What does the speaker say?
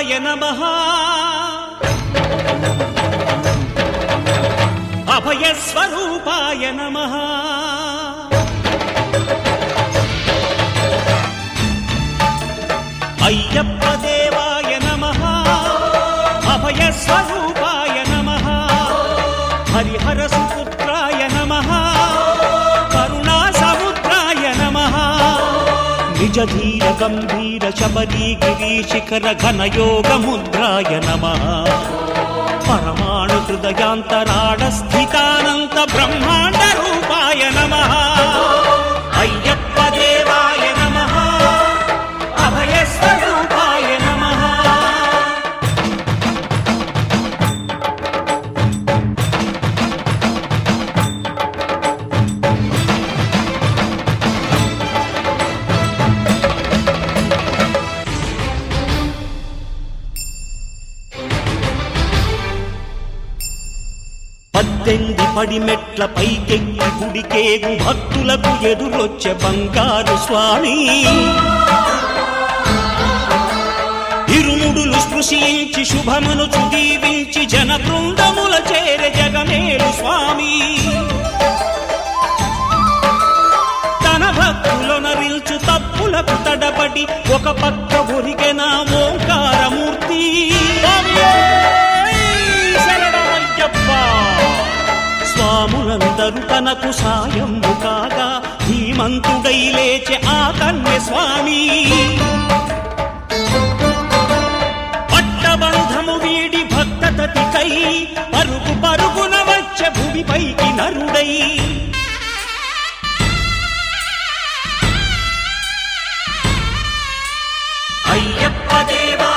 దేవాయ నమః అభయస్వరూపాయ నమః అయ్యప్ప దేవాయ నమః అభయస్వరూపాయ నమః హరిహర సుపుత్రాయ నమః కరుణా సముద్రాయ నమః నిజ ధీర గంభీర శబరీ గిరీశిఖర ఘనయోగ ముద్రాయ నమః పరమాణు హృదయాంతరాళ స్థితానంత బ్రహ్మాండ రూపాయ నమః అయ్యప్ప దేవాయ నమః అభయస్వరూపాయ నమః పద్దెంది పడిమెట్ల పైకెక్కి గుడికేగు భక్తులకు ఎదురొచ్చే బంగారు స్వామి ఇరుముడులు స్పృశించి శుభమును దీవించి జన బృందముల చేరే జగమేలు స్వామి తన భక్తులొనరిల్చు తప్పులకు తడబడి ఒక పక్క ఒరిగెన ఓంకారమూర్తి స్వాములందరూ తనకు సాయము కాగా ధీమంతుడై లేచే ఆ కన్య స్వామి పట్టబంధము వీడి భక్తతతికై పరుగు పరుగున వచ్చే భూమిపైకి నరుడై అయ్యప్ప దేవా